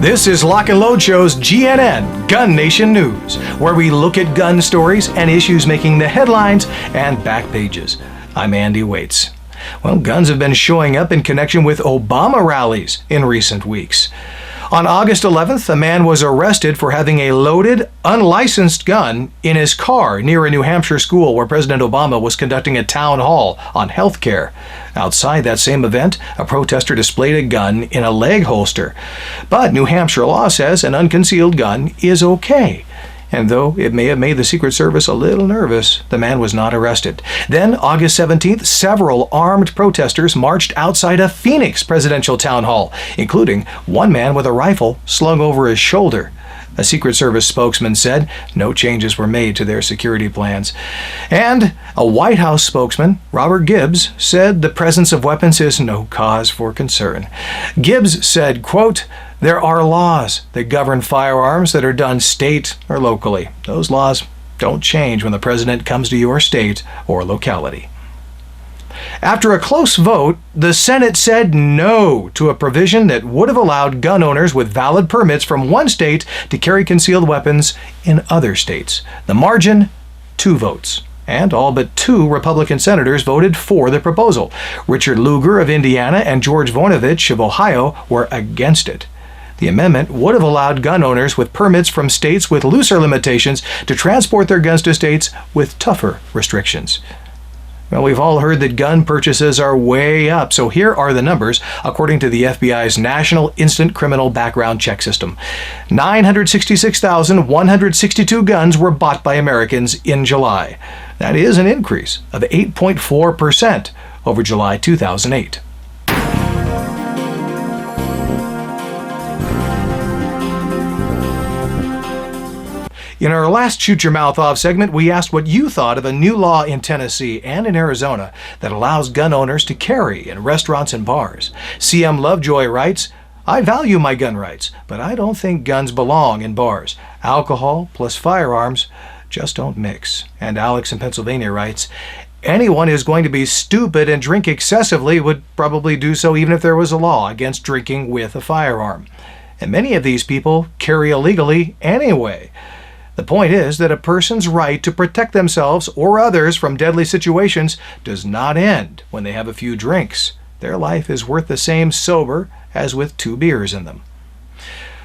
This is Lock and Load Show's GNN Gun Nation News, where we look at gun stories and issues making the headlines and back pages. I'm Andy Waits. Well, guns have been showing up in connection with Obama rallies in recent weeks. On August 11th, a man was arrested for having a loaded, unlicensed gun in his car near a New Hampshire school where President Obama was conducting a town hall on health care. Outside that same event, a protester displayed a gun in a leg holster. But New Hampshire law says an unconcealed gun is okay. And though it may have made the Secret Service a little nervous, the man was not arrested. Then, August 17th, several armed protesters marched outside a Phoenix presidential town hall, including one man with a rifle slung over his shoulder. A Secret Service spokesman said no changes were made to their security plans. And a White House spokesman, Robert Gibbs, said the presence of weapons is no cause for concern. Gibbs said, quote, "There are laws that govern firearms that are done state or locally. Those laws don't change when the president comes to your state or locality." After a close vote, the Senate said no to a provision that would have allowed gun owners with valid permits from one state to carry concealed weapons in other states. The margin, 2 votes. And all but 2 Republican senators voted for the proposal. Richard Lugar of Indiana and George Voinovich of Ohio were against it. The amendment would have allowed gun owners with permits from states with looser limitations to transport their guns to states with tougher restrictions. Well, we've all heard that gun purchases are way up, so here are the numbers according to the FBI's National Instant Criminal Background Check System. 966,162 guns were bought by Americans in July. That is an increase of 8.4% over July 2008. In our last Shoot Your Mouth Off segment, we asked what you thought of a new law in Tennessee and in Arizona that allows gun owners to carry in restaurants and bars. CM Lovejoy writes, "I value my gun rights, but I don't think guns belong in bars. Alcohol plus firearms just don't mix." And Alex in Pennsylvania writes, "Anyone who's going to be stupid and drink excessively would probably do so even if there was a law against drinking with a firearm. And many of these people carry illegally anyway. The point is that a person's right to protect themselves or others from deadly situations does not end when they have a few drinks. Their life is worth the same sober as with 2 beers in them."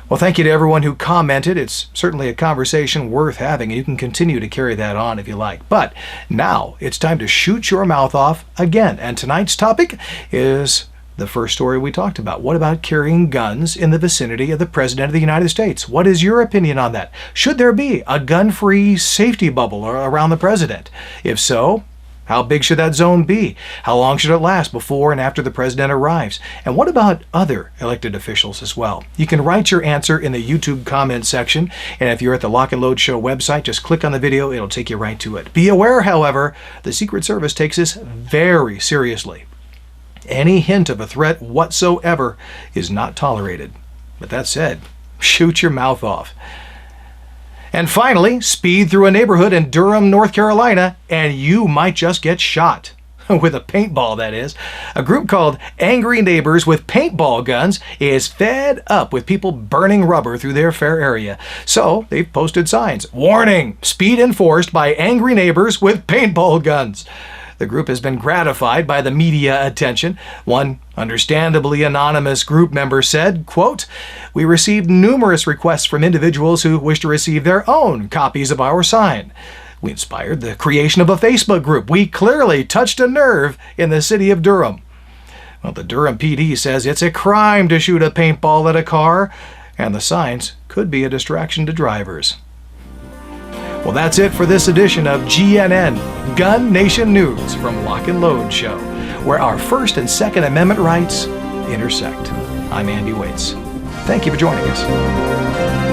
Well, thank you to everyone who commented. It's certainly a conversation worth having, and you can continue to carry that on if you like. But now it's time to shoot your mouth off again. And tonight's topic is the first story we talked about. What about carrying guns in the vicinity of the President of the United States? What is your opinion on that? Should there be a gun-free safety bubble around the President? If so, how big should that zone be? How long should it last before and after the President arrives? And what about other elected officials as well? You can write your answer in the YouTube comment section. And if you're at the Lock and Load Show website, just click on the video. It'll take you right to it. Be aware, however, the Secret Service takes this very seriously. Any hint of a threat whatsoever is not tolerated. But that said, shoot your mouth off. And finally, speed through a neighborhood in Durham, North Carolina, and you might just get shot. With a paintball, that is. A group called Angry Neighbors with Paintball Guns is fed up with people burning rubber through their fair area. So they've posted signs. Warning! Speed enforced by angry neighbors with paintball guns. The group has been gratified by the media attention. One understandably anonymous group member said, quote, "We received numerous requests from individuals who wish to receive their own copies of our sign. We inspired the creation of a Facebook group. We clearly touched a nerve in the city of Durham." Well, the Durham PD says it's a crime to shoot a paintball at a car, and the signs could be a distraction to drivers. Well, that's it for this edition of GNN Gun Nation News from Lock and Load Show, where our First and Second Amendment rights intersect. I'm Andy Waits. Thank you for joining us.